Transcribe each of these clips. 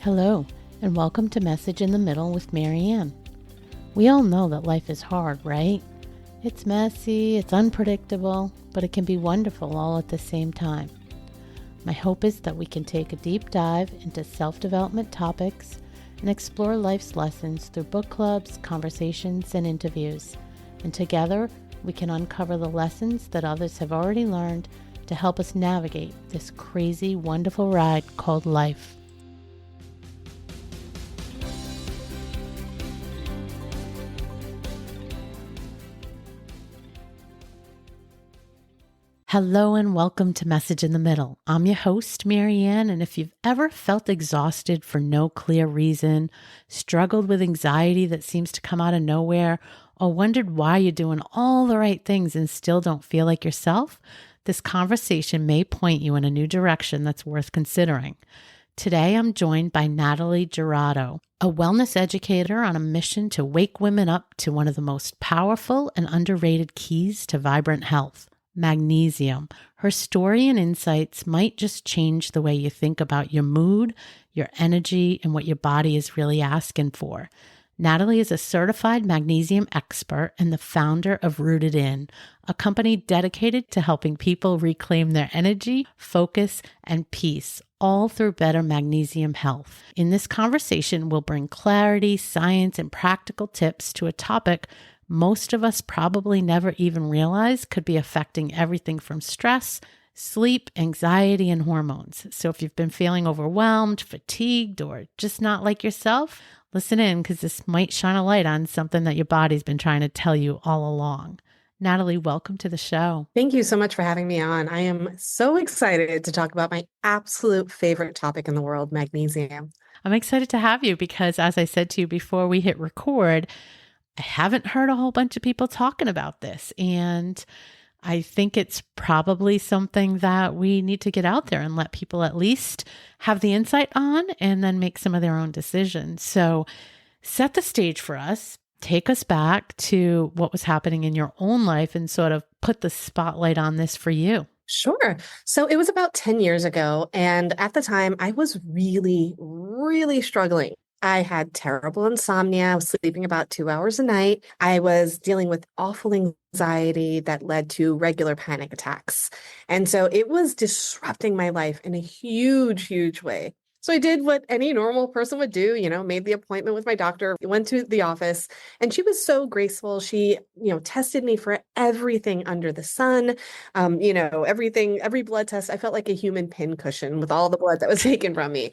Hello, and welcome to Message in the Middle with Marianne. We all know that life is hard, right? It's messy, it's unpredictable, but it can be wonderful all at the same time. My hope is that we can take a deep dive into self-development topics and explore life's lessons through book clubs, conversations, and interviews. And together, we can uncover the lessons that others have already learned to help us navigate this crazy, wonderful ride called life. Hello and welcome to Message in the Middle. I'm your host, Marianne, and if you've ever felt exhausted for no clear reason, struggled with anxiety that seems to come out of nowhere, or wondered why you're doing all the right things and still don't feel like yourself, this conversation may point you in a new direction that's worth considering. Today, I'm joined by Natalie Gerardo, a wellness educator on a mission to wake women up to one of the most powerful and underrated keys to vibrant health. Magnesium. Her story and insights might just change the way you think about your mood, your energy, and what your body is really asking for. Natalie is a certified magnesium expert and the founder of Rooted In, a company dedicated to helping people reclaim their energy, focus, and peace, all through better magnesium health. In this conversation, we'll bring clarity, science, and practical tips to a topic most of us probably never even realize could be affecting everything from stress, sleep, anxiety, and hormones. So if you've been feeling overwhelmed, fatigued, or just not like yourself, listen in because this might shine a light on something that your body's been trying to tell you all along. Natalie, welcome to the show. Thank you so much for having me on. I am so excited to talk about my absolute favorite topic in the world, magnesium. I'm excited to have you because, as I said to you before we hit record, I haven't heard a whole bunch of people talking about this, and I think it's probably something that we need to get out there and let people at least have the insight on and then make some of their own decisions. So set the stage for us, take us back to what was happening in your own life and sort of put the spotlight on this for you. Sure. So it was about 10 years ago, and at the time I was really struggling. I had terrible insomnia. I was sleeping about 2 hours a night. I was dealing with awful anxiety that led to regular panic attacks. And so it was disrupting my life in a huge way. So I did what any normal person would do, made the appointment with my doctor, went to the office, and she was so graceful. She, tested me for everything under the sun, everything, every blood test. I felt like a human pincushion with all the blood that was taken from me.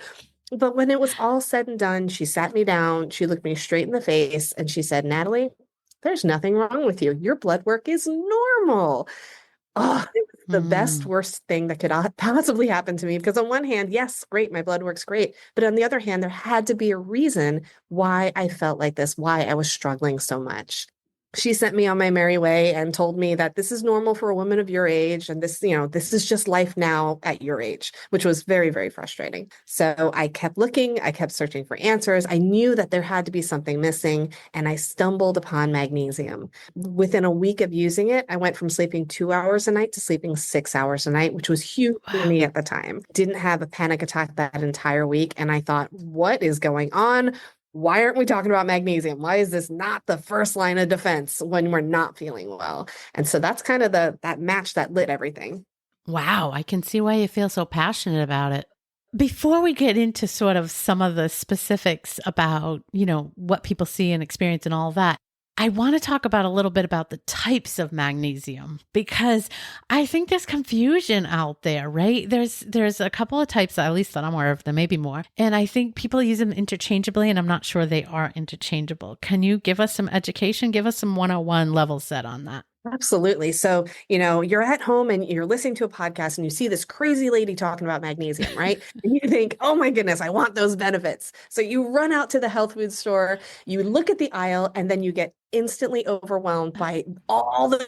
But when it was all said and done, she sat me down, she looked me straight in the face, and she said, "Natalie, there's nothing wrong with you. Your blood work is normal." Oh, it was the best, worst thing that could possibly happen to me. Because on one hand, yes, great, my blood works great. But on the other hand, there had to be a reason why I felt like this, why I was struggling so much. She sent me on my merry way and told me that this is normal for a woman of your age. And this is just life now at your age, which was very frustrating. So I kept looking, I kept searching for answers. I knew that there had to be something missing, and I stumbled upon magnesium. Within a week of using it, I went from sleeping 2 hours a night to sleeping 6 hours a night, which was huge for me at the time. Didn't have a panic attack that entire week. And I thought, what is going on? Why aren't we talking about magnesium? Why is this not the first line of defense when we're not feeling well? And so that's kind of that match that lit everything. Wow, I can see why you feel so passionate about it. Before we get into sort of some of the specifics about, what people see and experience and all of that, I want to talk about a little bit about the types of magnesium because I think there's confusion out there, right? There's a couple of types, at least that I'm aware of, there may be more. And I think people use them interchangeably, and I'm not sure they are interchangeable. Can you give us some education? Give us some 101 level set on that. Absolutely. So, you're at home and you're listening to a podcast and you see this crazy lady talking about magnesium, right? And you think, oh my goodness, I want those benefits. So you run out to the health food store, you look at the aisle, and then you get instantly overwhelmed by all the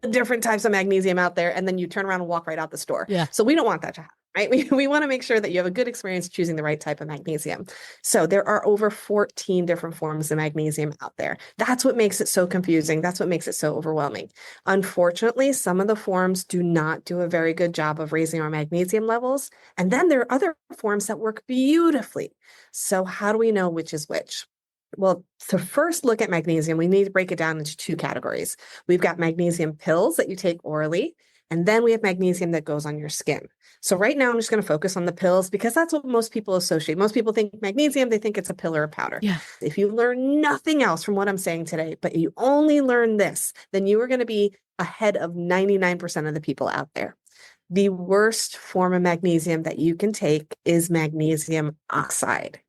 different types of magnesium out there. And then you turn around and walk right out the store. Yeah. So we don't want that to happen. right? We want to make sure that you have a good experience choosing the right type of magnesium. So there are over 14 different forms of magnesium out there. That's what makes it so confusing. That's what makes it so overwhelming. Unfortunately, some of the forms do not do a very good job of raising our magnesium levels. And then there are other forms that work beautifully. So how do we know which is which? Well, to first look at magnesium, we need to break it down into two categories. We've got magnesium pills that you take orally, and then we have magnesium that goes on your skin. So right now, I'm just going to focus on the pills because that's what most people associate. Most people think magnesium, they think it's a pill or a powder. Yeah. If you learn nothing else from what I'm saying today, but you only learn this, then you are going to be ahead of 99% of the people out there. The worst form of magnesium that you can take is magnesium oxide.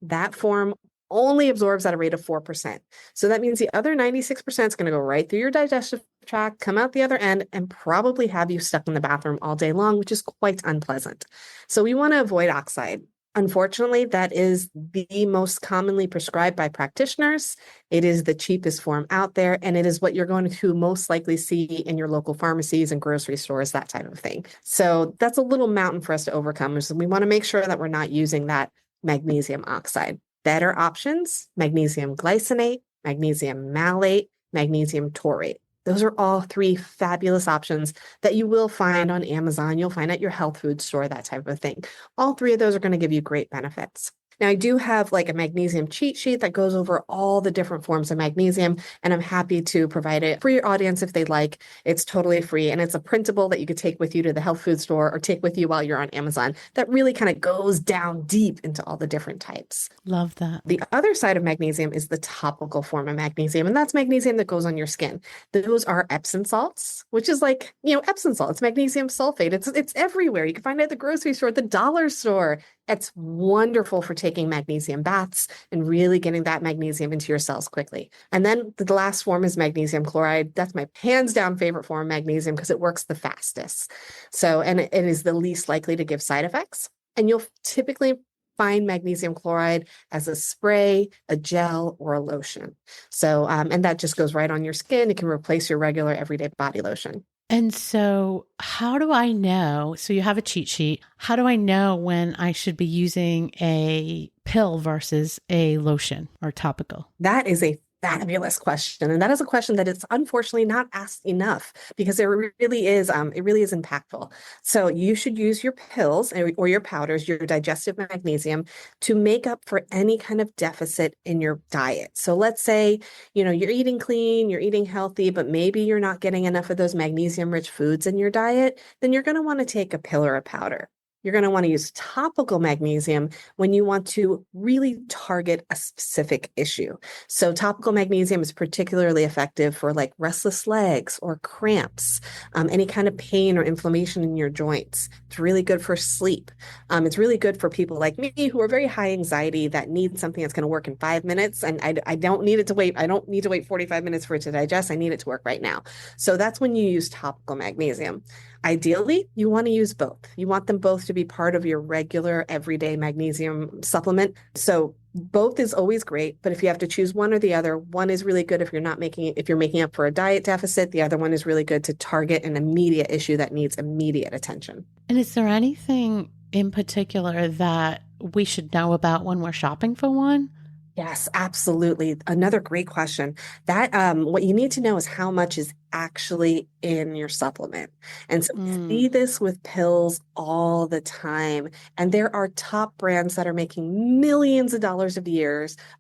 That form only absorbs at a rate of 4%. So that means the other 96% is going to go right through your digestive tract, come out the other end, and probably have you stuck in the bathroom all day long, which is quite unpleasant. So we want to avoid oxide. Unfortunately, that is the most commonly prescribed by practitioners. It is the cheapest form out there, and it is what you're going to most likely see in your local pharmacies and grocery stores, that type of thing. So that's a little mountain for us to overcome. So we want to make sure that we're not using that magnesium oxide. Better options, magnesium glycinate, magnesium malate, magnesium taurate. Those are all three fabulous options that you will find on Amazon. You'll find at your health food store, that type of thing. All three of those are going to give you great benefits. Now, I do have like a magnesium cheat sheet that goes over all the different forms of magnesium, and I'm happy to provide it for your audience if they'd like. It's totally free, and it's a printable that you could take with you to the health food store or take with you while you're on Amazon that really kind of goes down deep into all the different types. Love that. The other side of magnesium is the topical form of magnesium, and that's magnesium that goes on your skin. Those are Epsom salts, which is like, Epsom salt. It's magnesium sulfate. It's everywhere. You can find it at the grocery store, at the dollar store. It's wonderful for taking magnesium baths and really getting that magnesium into your cells quickly. And then the last form is magnesium chloride. That's my hands down favorite form of magnesium because it works the fastest. So, and it is the least likely to give side effects. And you'll typically find magnesium chloride as a spray, a gel, or a lotion. So, and that just goes right on your skin. It can replace your regular everyday body lotion. And so how do I know? So you have a cheat sheet. How do I know when I should be using a pill versus a lotion or topical? That is a fabulous question. And that is a question that is unfortunately not asked enough because it really is impactful. So you should use your pills or your powders, your digestive magnesium, to make up for any kind of deficit in your diet. So let's say, you're eating clean, you're eating healthy, but maybe you're not getting enough of those magnesium-rich foods in your diet, then you're going to want to take a pill or a powder. You're going to want to use topical magnesium when you want to really target a specific issue. So topical magnesium is particularly effective for like restless legs or cramps, any kind of pain or inflammation in your joints. It's really good for sleep. It's really good for people like me who are very high anxiety that need something that's going to work in 5 minutes. And I don't need it to wait. I don't need to wait 45 minutes for it to digest. I need it to work right now. So that's when you use topical magnesium. Ideally, you want to use both. You want them both to be part of your regular everyday magnesium supplement. So both is always great, but if you have to choose one or the other, one is really good if you're making up for a diet deficit. The other one is really good to target an immediate issue that needs immediate attention. And is there anything in particular that we should know about when we're shopping for one? Yes, absolutely. Another great question. That what you need to know is how much is actually in your supplement. And so we see this with pills all the time. And there are top brands that are making millions of dollars a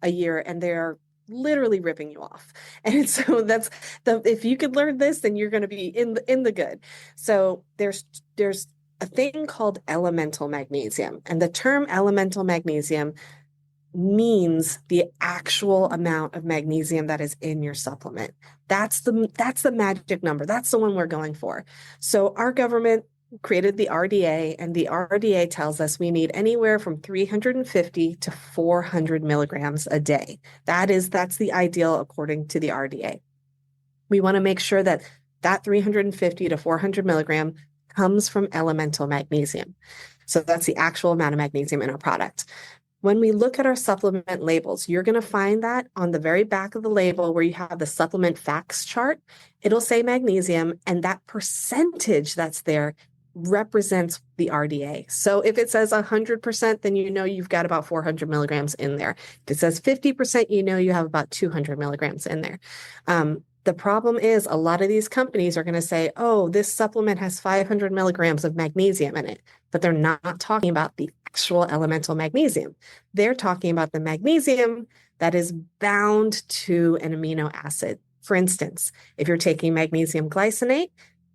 year, and they're literally ripping you off. And so if you could learn this, then you're going to be in the good. So there's a thing called elemental magnesium, and the term elemental magnesium means the actual amount of magnesium that is in your supplement. That's the magic number. That's the one we're going for. So our government created the RDA, and the RDA tells us we need anywhere from 350 to 400 milligrams a day. That's the ideal according to the RDA. We want to make sure that 350 to 400 milligram comes from elemental magnesium. So that's the actual amount of magnesium in our product. When we look at our supplement labels, you're going to find that on the very back of the label where you have the supplement facts chart, it'll say magnesium, and that percentage that's there represents the RDA. So if it says 100%, then you know you've got about 400 milligrams in there. If it says 50%, you know you have about 200 milligrams in there. The problem is a lot of these companies are going to say, oh, this supplement has 500 milligrams of magnesium in it, but they're not talking about the actual elemental magnesium. They're talking about the magnesium that is bound to an amino acid. For instance, if you're taking magnesium glycinate,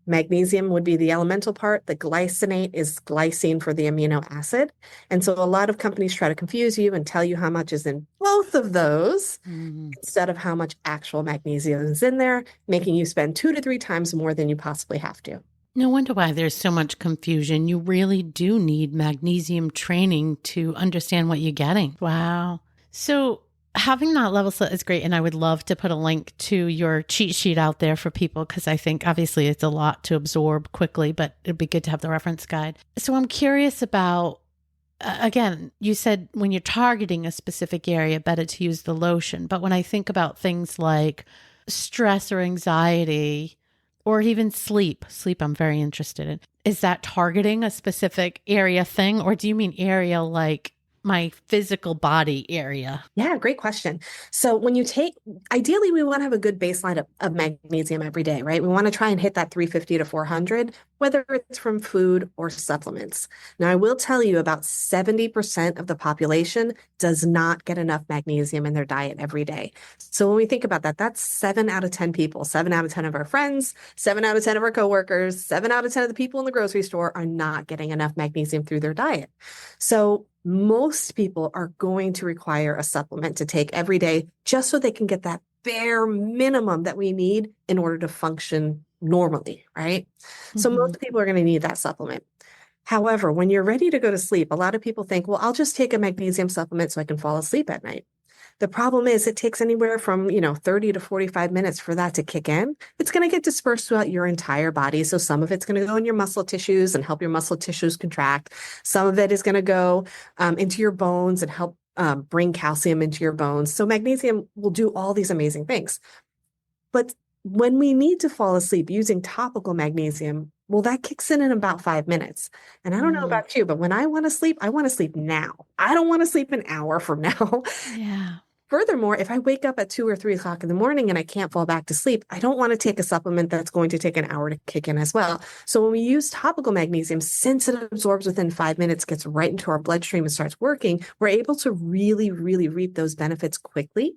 magnesium would be the elemental part. The glycinate is glycine for the amino acid. And so a lot of companies try to confuse you and tell you how much is in both of those instead of how much actual magnesium is in there, making you spend 2 to 3 times more than you possibly have to. No wonder why there's so much confusion. You really do need magnesium training to understand what you're getting. Wow. So having that level set is great. And I would love to put a link to your cheat sheet out there for people because I think obviously it's a lot to absorb quickly, but it'd be good to have the reference guide. So I'm curious about, again, you said when you're targeting a specific area, better to use the lotion. But when I think about things like stress or anxiety, or even sleep, I'm very interested in. Is that targeting a specific area thing? Or do you mean area like my physical body area? Yeah, great question. So when you take, ideally, we want to have a good baseline of magnesium every day, right? We want to try and hit that 350 to 400, whether it's from food or supplements. Now, I will tell you about 70% of the population does not get enough magnesium in their diet every day. So when we think about that, that's 7 out of 10 people, 7 out of 10 of our friends, 7 out of 10 of our coworkers, 7 out of 10 of the people in the grocery store are not getting enough magnesium through their diet. So most people are going to require a supplement to take every day just so they can get that bare minimum that we need in order to function normally, right? So most people are going to need that supplement. However, when you're ready to go to sleep, a lot of people think, well, I'll just take a magnesium supplement so I can fall asleep at night. The problem is it takes anywhere from, 30 to 45 minutes for that to kick in. It's going to get dispersed throughout your entire body. So some of it's going to go in your muscle tissues and help your muscle tissues contract. Some of it is going to go into your bones and help bring calcium into your bones. So magnesium will do all these amazing things. But when we need to fall asleep using topical magnesium, well, that kicks in about 5 minutes. And I don't know about you, but when I want to sleep now. I don't want to sleep an hour from now. Yeah. Furthermore, if I wake up at 2 or 3 o'clock in the morning and I can't fall back to sleep, I don't want to take a supplement that's going to take an hour to kick in as well. So when we use topical magnesium, since it absorbs within 5 minutes, gets right into our bloodstream and starts working, we're able to really, really reap those benefits quickly.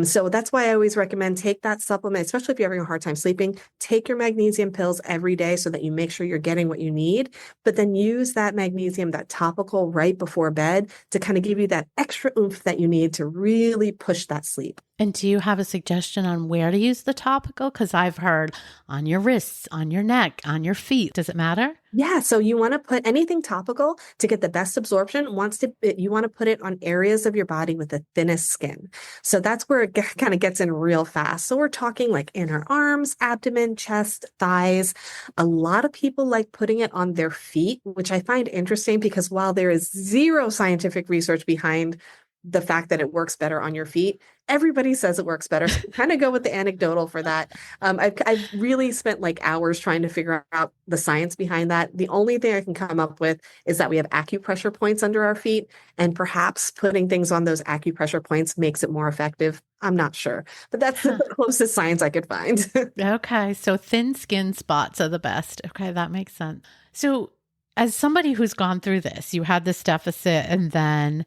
So that's why I always recommend take that supplement, especially if you're having a hard time sleeping, take your magnesium pills every day so that you make sure you're getting what you need, but then use that magnesium, that topical right before bed to kind of give you that extra oomph that you need to really push that sleep. And do you have a suggestion on where to use the topical? Because I've heard on your wrists, on your neck, on your feet. Does it matter? Yeah, so you want to put anything topical to get the best absorption. You want to put it on areas of your body with the thinnest skin. So that's where it kind of gets in real fast. So we're talking like inner arms, abdomen, chest, thighs. A lot of people like putting it on their feet, which I find interesting because while there is zero scientific research behind the fact that it works better on your feet, everybody says it works better. So kind of go with the anecdotal for that. I've really spent like hours trying to figure out the science behind that. The only thing I can come up with is that we have acupressure points under our feet, and perhaps putting things on those acupressure points makes it more effective. I'm not sure, but that's the closest science I could find. Okay. So thin skin spots are the best. Okay. That makes sense. So as somebody who's gone through this, you had this deficit and then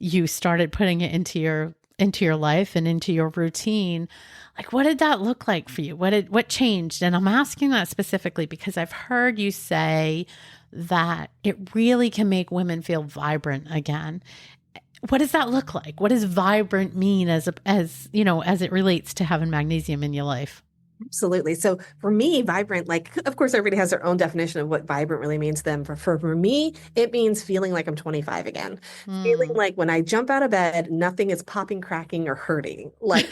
you started putting it into your life and into your routine. Like, what did that look like for you? What changed? And I'm asking that specifically because I've heard you say that it really can make women feel vibrant again. What does that look like? What does vibrant mean as it relates to having magnesium in your life? Absolutely. So for me, vibrant, like, of course, everybody has their own definition of what vibrant really means to them. For me, it means feeling like I'm 25 again. Feeling like when I jump out of bed, nothing is popping, cracking, or hurting. Like,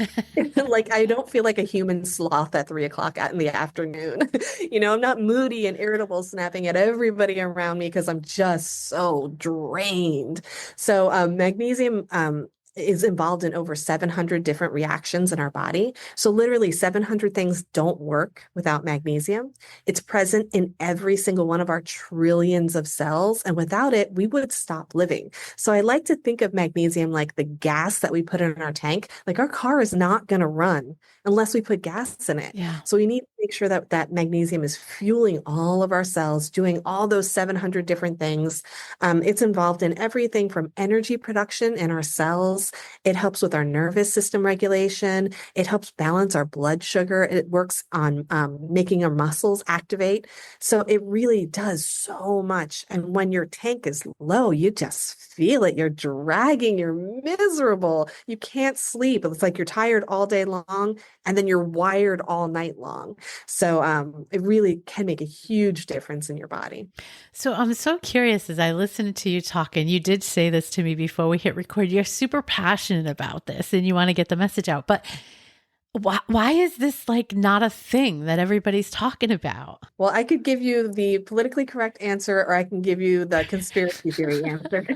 like I don't feel like a human sloth at 3 o'clock in the afternoon. I'm not moody and irritable, snapping at everybody around me because I'm just so drained. So magnesium, is involved in over 700 different reactions in our body. So literally 700 things don't work without magnesium. It's present in every single one of our trillions of cells. And without it, we would stop living. So I like to think of magnesium like the gas that we put in our tank. Like our car is not going to run unless we put gas in it. Yeah. So we need to make sure that that magnesium is fueling all of our cells, doing all those 700 different things. It's involved in everything from energy production in our cells. It helps with our nervous system regulation. It helps balance our blood sugar. It works on making our muscles activate. So it really does so much. And when your tank is low, you just feel it. You're dragging, you're miserable. You can't sleep. It's like you're tired all day long and then you're wired all night long. So it really can make a huge difference in your body. So I'm so curious as I listened to you talk, and you did say this to me before we hit record, you're super passionate about this and you want to get the message out. But why is this like not a thing that everybody's talking about? Well, I could give you the politically correct answer, or I can give you the conspiracy theory answer.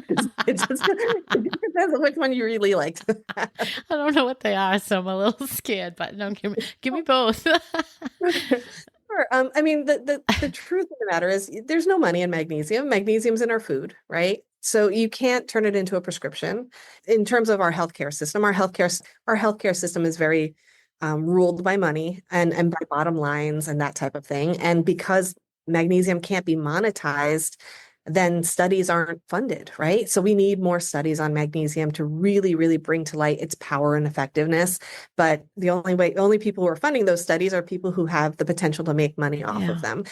It just depends on which one you really liked. I don't know what they are, so I'm a little scared, but no, give me both. Sure. I mean, the truth of the matter is there's no money in magnesium. Magnesium's in our food, right? So you can't turn it into a prescription. In terms of our healthcare system, our healthcare system is very ruled by money and by bottom lines and that type of thing. And because magnesium can't be monetized, then studies aren't funded, right? So we need more studies on magnesium to really, really bring to light its power and effectiveness. But the only people who are funding those studies are people who have the potential to make money off of them.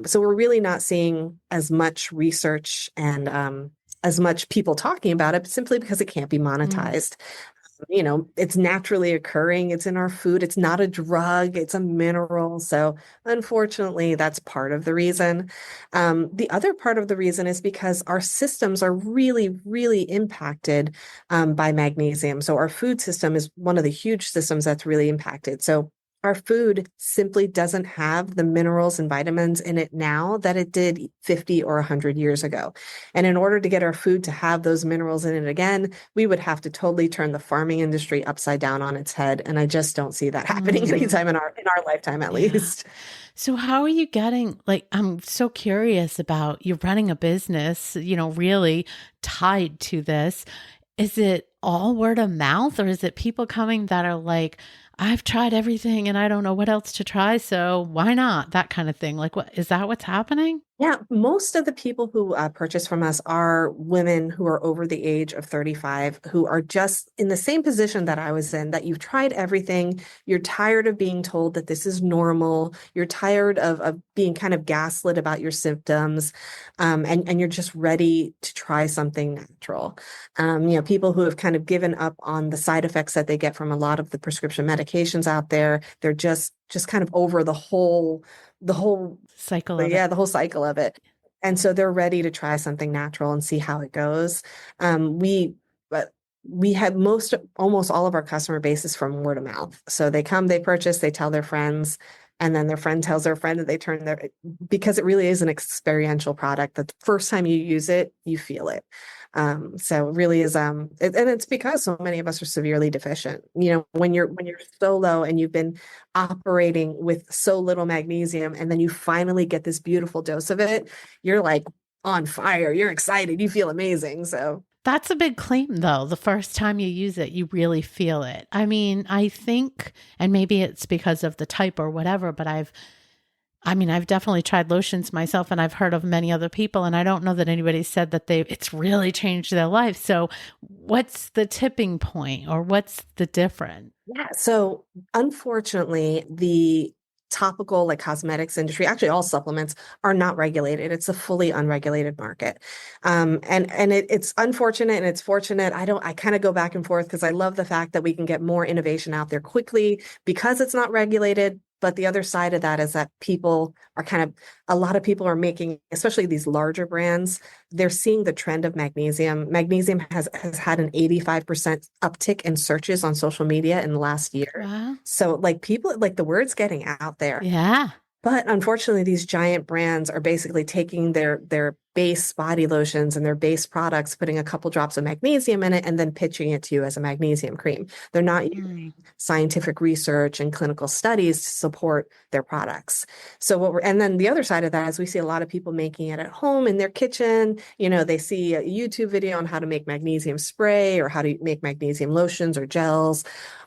So we're really not seeing as much research and as much people talking about it simply because it can't be monetized. You know, it's naturally occurring. It's in our food. It's not a drug. It's a mineral. So unfortunately, that's part of the reason. The other part of the reason is because our systems are really, really impacted by magnesium. So our food system is one of the huge systems that's really impacted. So our food simply doesn't have the minerals and vitamins in it now that it did 50 or 100 years ago. And in order to get our food to have those minerals in it again, we would have to totally turn the farming industry upside down on its head. And I just don't see that happening anytime in our lifetime, at least. So how are you getting, like, I'm so curious about, you're running a business, you know, really tied to this. Is it all word of mouth, or is it people coming that are like, I've tried everything and I don't know what else to try, so why not? That kind of thing. Like, what is that what's happening? Yeah, most of the people who purchase from us are women who are over the age of 35, who are just in the same position that I was in, that you've tried everything. You're tired of being told that this is normal. You're tired of being kind of gaslit about your symptoms. And you're just ready to try something natural. You know, people who have kind of given up on the side effects that they get from a lot of the prescription medications out there. They're just kind of over the whole cycle of the whole cycle of it. And so they're ready to try something natural and see how it goes. We have almost all of our customer base is from word of mouth. So they come, they purchase, they tell their friends, and then their friend tells their friend, and they because it really is an experiential product. The first time you use it, you feel it. So it really is, and it's because so many of us are severely deficient. You know, when you're so low and you've been operating with so little magnesium, and then you finally get this beautiful dose of it, you're like on fire, you're excited, you feel amazing. So that's a big claim, though. The first time you use it, you really feel it. I mean, I think, and maybe it's because of the type or whatever, but I've definitely tried lotions myself, and I've heard of many other people, and I don't know that anybody said that it's really changed their life. So what's the tipping point, or what's the difference? Yeah. So unfortunately, the topical like cosmetics industry, actually all supplements, are not regulated. It's a fully unregulated market. It's unfortunate and it's fortunate. I kind of go back and forth because I love the fact that we can get more innovation out there quickly because it's not regulated. But the other side of that is that a lot of people are making, especially these larger brands, they're seeing the trend of magnesium. Magnesium has had an 85% uptick in searches on social media in the last year. Wow. So like people, like the word's getting out there. Yeah. But unfortunately, these giant brands are basically taking their base body lotions and their base products, putting a couple drops of magnesium in it and then pitching it to you as a magnesium cream. They're not using scientific research and clinical studies to support their products. So and then the other side of that is we see a lot of people making it at home in their kitchen. They see a YouTube video on how to make magnesium spray or how to make magnesium lotions or gels,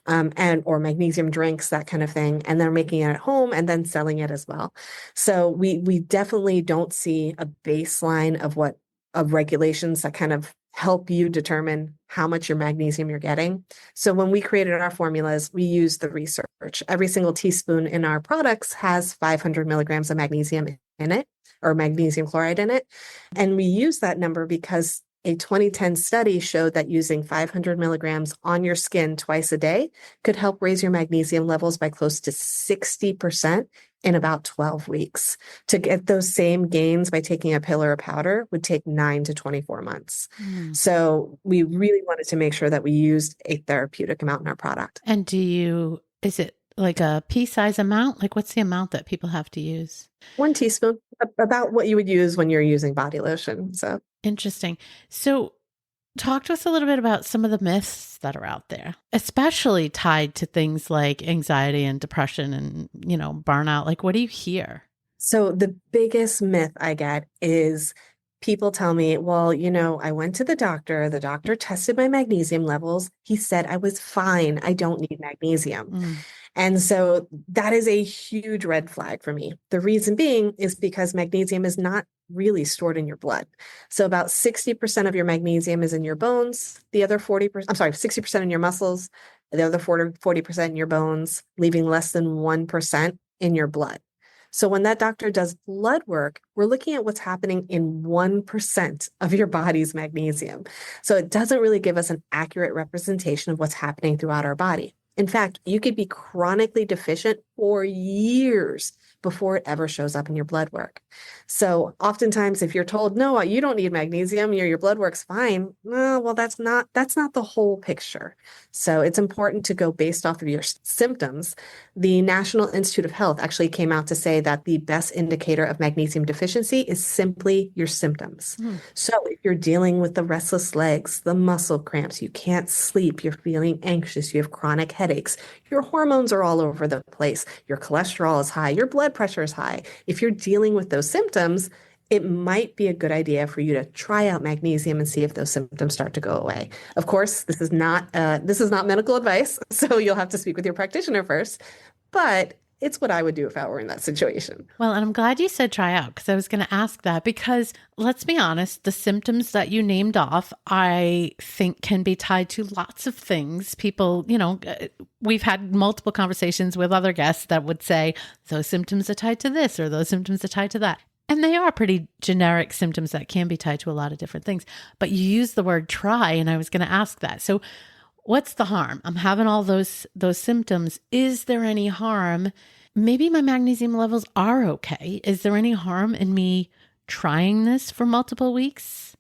or magnesium drinks, that kind of thing. And they're making it at home and then selling it as well. So we definitely don't see a baseline of regulations that kind of help you determine how much your magnesium you're getting. So when we created our formulas, we used the research. Every single teaspoon in our products has 500 milligrams of magnesium in it, or magnesium chloride in it. And we use that number because a 2010 study showed that using 500 milligrams on your skin twice a day could help raise your magnesium levels by close to 60% in about 12 weeks. To get those same gains by taking a pill or a powder would take 9 to 24 months. So we really wanted to make sure that we used a therapeutic amount in our product. And is it like a pea size amount? Like what's the amount that people have to use? 1 teaspoon, about what you would use when you're using body lotion. So interesting. So talk to us a little bit about some of the myths that are out there, especially tied to things like anxiety and depression and, burnout. Like, what do you hear? So the biggest myth I get is people tell me, well, I went to the doctor tested my magnesium levels. He said I was fine. I don't need magnesium. And so that is a huge red flag for me. The reason being is because magnesium is not really stored in your blood. So about 60% of your magnesium is in your bones, the other 60% in your muscles, the other 40% in your bones, leaving less than 1% in your blood. So when that doctor does blood work, we're looking at what's happening in 1% of your body's magnesium. So it doesn't really give us an accurate representation of what's happening throughout our body. In fact, you could be chronically deficient for years before it ever shows up in your blood work. So oftentimes if you're told, no, you don't need magnesium, your blood work's fine. Well, that's not the whole picture. So it's important to go based off of your symptoms. The National Institute of Health actually came out to say that the best indicator of magnesium deficiency is simply your symptoms. So if you're dealing with the restless legs, the muscle cramps, you can't sleep, you're feeling anxious, you have chronic headaches, your hormones are all over the place, your cholesterol is high, your blood pressure is high. If you're dealing with those symptoms, it might be a good idea for you to try out magnesium and see if those symptoms start to go away. Of course, this is not medical advice, so you'll have to speak with your practitioner first, but it's what I would do if I were in that situation. Well, and I'm glad you said try out, because I was going to ask that, because let's be honest, the symptoms that you named off, I think can be tied to lots of things. People, we've had multiple conversations with other guests that would say those symptoms are tied to this or those symptoms are tied to that. And they are pretty generic symptoms that can be tied to a lot of different things. But you use the word try, and I was going to ask that. So what's the harm? I'm having all those symptoms. Is there any harm? Maybe my magnesium levels are okay. Is there any harm in me trying this for multiple weeks?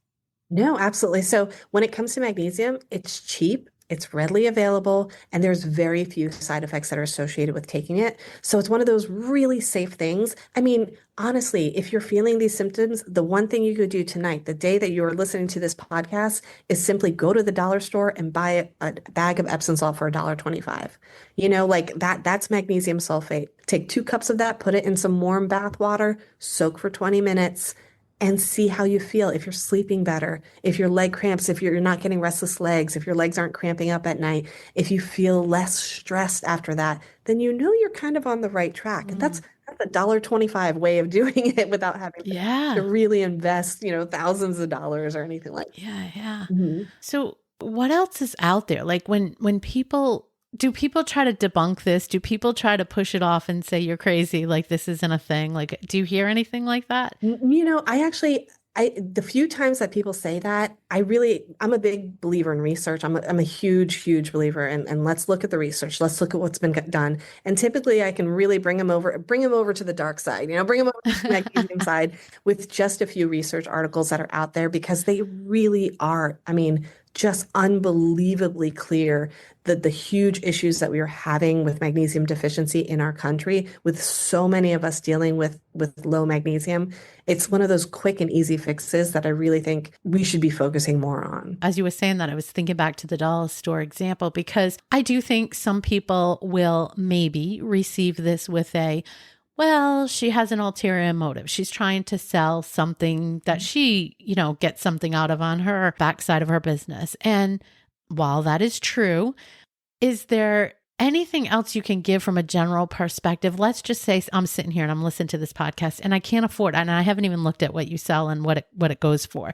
No, absolutely. So when it comes to magnesium, it's cheap. It's readily available, and there's very few side effects that are associated with taking it. So it's one of those really safe things. I mean, honestly, if you're feeling these symptoms, the one thing you could do tonight, the day that you're listening to this podcast, is simply go to the dollar store and buy a bag of Epsom salt for $1.25. Like that's magnesium sulfate. Take 2 cups of that, put it in some warm bath water, soak for 20 minutes. And see how you feel. If you're sleeping better, if your leg cramps, if you're not getting restless legs, if your legs aren't cramping up at night, if you feel less stressed after that, then you're kind of on the right track. And that's a $1.25 way of doing it without having to really invest, thousands of dollars or anything like that. Yeah. So what else is out there? Like when people... Do people try to debunk this? Do people try to push it off and say you're crazy? Like this isn't a thing? Like, do you hear anything like that? The few times that people say that, I'm a big believer in research. I'm a huge, huge believer. And let's look at the research. Let's look at what's been done. And typically I can really bring them over to the dark side, bring them over to the magnesium side with just a few research articles that are out there, because they really are, just unbelievably clear the huge issues that we are having with magnesium deficiency in our country, with so many of us dealing with low magnesium. It's one of those quick and easy fixes that I really think we should be focusing more on. As you were saying that, I was thinking back to the dollar store example, because I do think some people will maybe receive this with well, she has an ulterior motive. She's trying to sell something that she, gets something out of on her backside of her business. And while that is true, is there anything else you can give from a general perspective? Let's just say I'm sitting here and I'm listening to this podcast and I can't afford, and I haven't even looked at what you sell and what it goes for.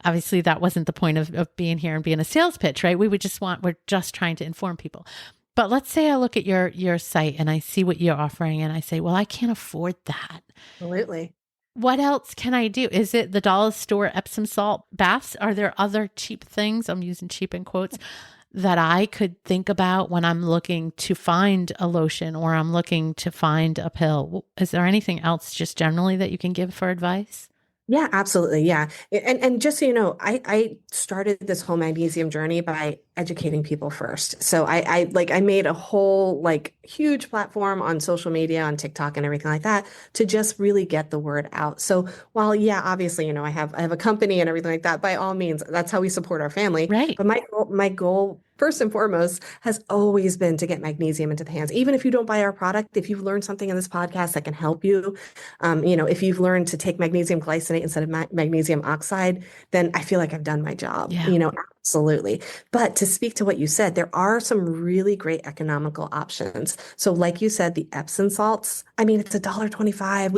Obviously, that wasn't the point of being here and being a sales pitch, right? We're just trying to inform people. But let's say I look at your site and I see what you're offering and I say, well, I can't afford that. Absolutely. What else can I do? Is it the dollar store Epsom salt baths? Are there other cheap things, I'm using cheap in quotes, that I could think about when I'm looking to find a lotion or I'm looking to find a pill? Is there anything else just generally that you can give for advice? Yeah, absolutely. Yeah. And just so you know, I started this whole magnesium journey by educating people first. So I made a whole huge platform on social media, on TikTok and everything like that to just really get the word out. So while, yeah, obviously, I have a company and everything like that, by all means, that's how we support our family. Right. But my goal first and foremost has always been to get magnesium into the hands. Even if you don't buy our product, if you've learned something in this podcast that can help you, if you've learned to take magnesium glycinate instead of magnesium oxide, then I feel like I've done my job. Yeah. Absolutely. But to speak to what you said, there are some really great economical options. So like you said, the Epsom salts, I mean, it's $1.25.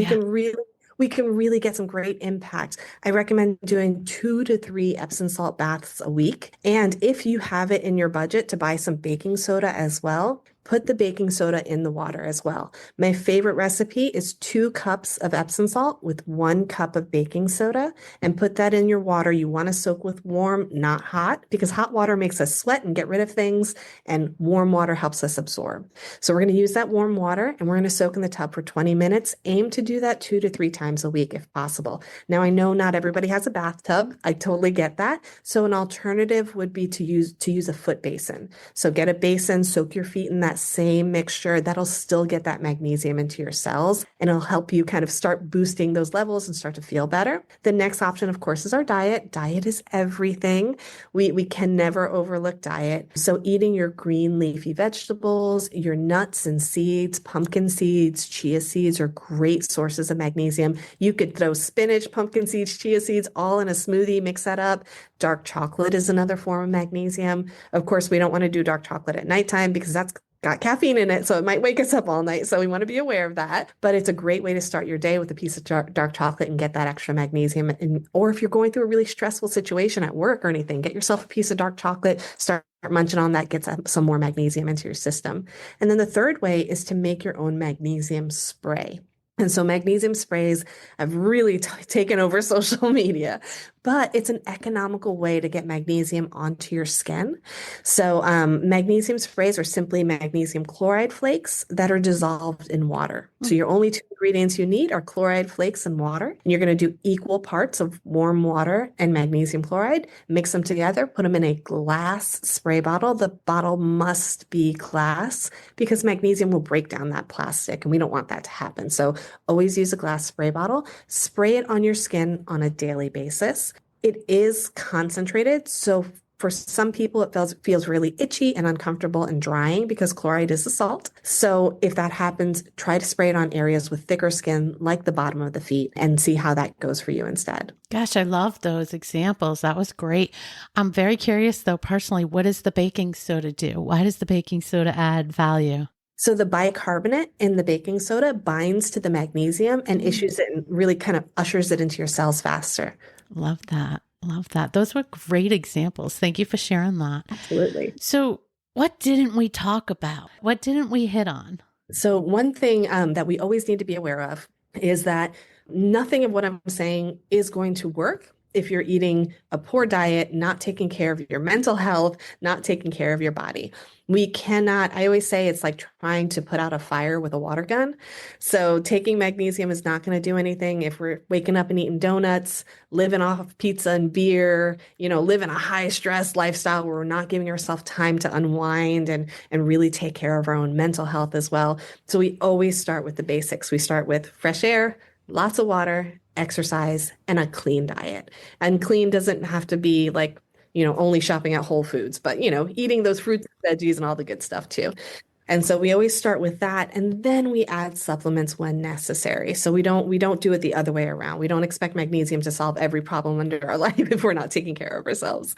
We can really get some great impact. I recommend doing 2 to 3 Epsom salt baths a week. And if you have it in your budget to buy some baking soda as well, put the baking soda in the water as well. My favorite recipe is 2 cups of Epsom salt with 1 cup of baking soda, and put that in your water. You want to soak with warm, not hot, because hot water makes us sweat and get rid of things, and warm water helps us absorb. So we're going to use that warm water and we're going to soak in the tub for 20 minutes. Aim to do that 2 to 3 times a week if possible. Now, I know not everybody has a bathtub. I totally get that. So an alternative would be to use a foot basin. So get a basin, soak your feet in that same mixture. That'll still get that magnesium into your cells, and it'll help you kind of start boosting those levels and start to feel better. The next option, of course, is our diet. Diet is everything. We can never overlook diet. So eating your green leafy vegetables, your nuts and seeds, pumpkin seeds, chia seeds are great sources of magnesium. You could throw spinach, pumpkin seeds, chia seeds all in a smoothie, mix that up. Dark chocolate is another form of magnesium. Of course, we don't want to do dark chocolate at nighttime because that's got caffeine in it, so it might wake us up all night. So we want to be aware of that. But it's a great way to start your day with a piece of dark chocolate and get that extra magnesium. Or if you're going through a really stressful situation at work or anything, get yourself a piece of dark chocolate, start munching on that, get some more magnesium into your system. And then the third way is to make your own magnesium spray. And so magnesium sprays have really taken over social media, but it's an economical way to get magnesium onto your skin. So magnesium sprays are simply magnesium chloride flakes that are dissolved in water. So your only 2 ingredients you need are chloride flakes and water. And you're going to do equal parts of warm water and magnesium chloride, mix them together, put them in a glass spray bottle. The bottle must be glass because magnesium will break down that plastic, and we don't want that to happen. So always use a glass spray bottle, spray it on your skin on a daily basis. It is concentrated, so for some people, it feels really itchy and uncomfortable and drying because chloride is a salt. So if that happens, try to spray it on areas with thicker skin, like the bottom of the feet, and see how that goes for you instead. Gosh, I love those examples. That was great. I'm very curious, though, personally, what does the baking soda do? Why does the baking soda add value? So the bicarbonate in the baking soda binds to the magnesium and issues it and really kind of ushers it into your cells faster. Love that. Love that. Those were great examples. Thank you for sharing that. Absolutely. So what didn't we talk about? What didn't we hit on? So one thing that we always need to be aware of is that nothing of what I'm saying is going to work if you're eating a poor diet, not taking care of your mental health, not taking care of your body. We cannot, I always say it's like trying to put out a fire with a water gun. So taking magnesium is not going to do anything if we're waking up and eating donuts, living off pizza and beer, living a high stress lifestyle where we're not giving ourselves time to unwind and really take care of our own mental health as well. So we always start with the basics. We start with fresh air, lots of water, exercise, and a clean diet. And clean doesn't have to be like, only shopping at Whole Foods, but, eating those fruits and veggies and all the good stuff too. And so we always start with that, and then we add supplements when necessary. So we don't do it the other way around. We don't expect magnesium to solve every problem under our life if we're not taking care of ourselves.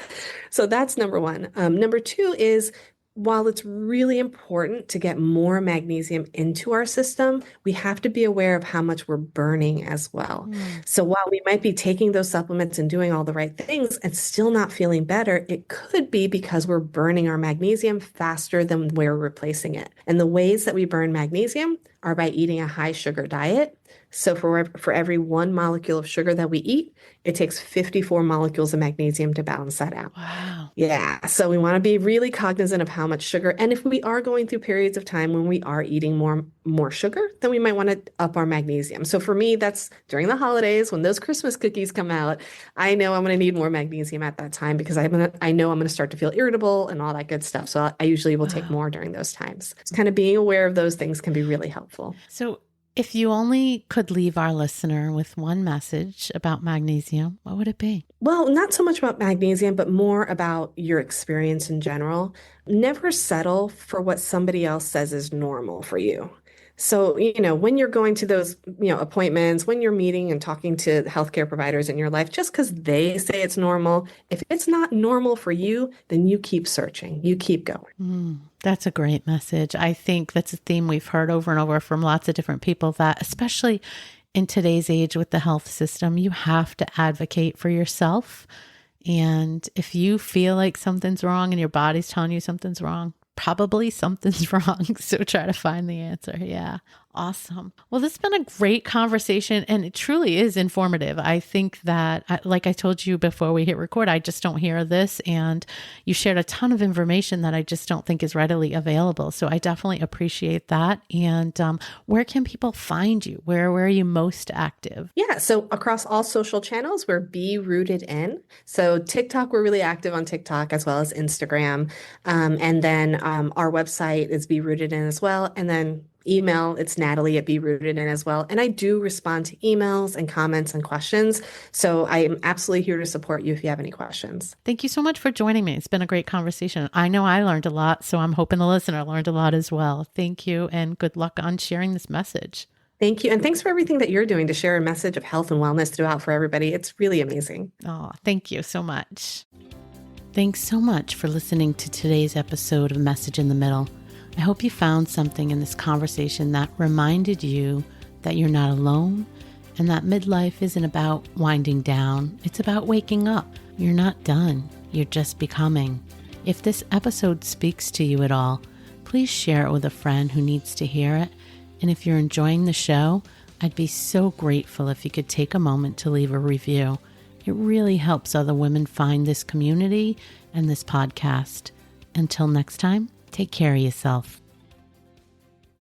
So that's number one. Number two is, while it's really important to get more magnesium into our system, we have to be aware of how much we're burning as well. So while we might be taking those supplements and doing all the right things and still not feeling better, it could be because we're burning our magnesium faster than we're replacing it. And the ways that we burn magnesium are by eating a high sugar diet. So for every 1 molecule of sugar that we eat, it takes 54 molecules of magnesium to balance that out. Wow. Yeah. So we want to be really cognizant of how much sugar. And if we are going through periods of time when we are eating more sugar, then we might want to up our magnesium. So for me, that's during the holidays when those Christmas cookies come out. I know I'm going to need more magnesium at that time because I know I'm going to start to feel irritable and all that good stuff. So I usually will take more during those times. So kind of being aware of those things can be really helpful. So if you only could leave our listener with one message about magnesium, what would it be? Well, not so much about magnesium, but more about your experience in general. Never settle for what somebody else says is normal for you. So, when you're going to those, appointments, when you're meeting and talking to healthcare providers in your life, just because they say it's normal, if it's not normal for you, then you keep searching, you keep going. That's a great message. I think that's a theme we've heard over and over from lots of different people, that especially in today's age with the health system, you have to advocate for yourself. And if you feel like something's wrong and your body's telling you something's wrong, probably something's wrong. So try to find the answer. Yeah. Awesome. Well, this has been a great conversation, and it truly is informative. I think that, like I told you before we hit record, I just don't hear this, and you shared a ton of information that I just don't think is readily available. So I definitely appreciate that. And where can people find you? Where are you most active? Yeah. So across all social channels, we're Be Rooted In. So TikTok, we're really active on TikTok as well as Instagram. And then our website is Be Rooted In as well. And then email, it's Natalie at Be Rooted In as well. And I do respond to emails and comments and questions. So I am absolutely here to support you if you have any questions. Thank you so much for joining me. It's been a great conversation. I know I learned a lot, so I'm hoping the listener learned a lot as well. Thank you, and good luck on sharing this message. Thank you. And thanks for everything that you're doing to share a message of health and wellness throughout for everybody. It's really amazing. Oh, thank you so much. Thanks so much for listening to today's episode of Message in the Middle. I hope you found something in this conversation that reminded you that you're not alone and that midlife isn't about winding down. It's about waking up. You're not done. You're just becoming. If this episode speaks to you at all, please share it with a friend who needs to hear it. And if you're enjoying the show, I'd be so grateful if you could take a moment to leave a review. It really helps other women find this community and this podcast. Until next time, take care of yourself.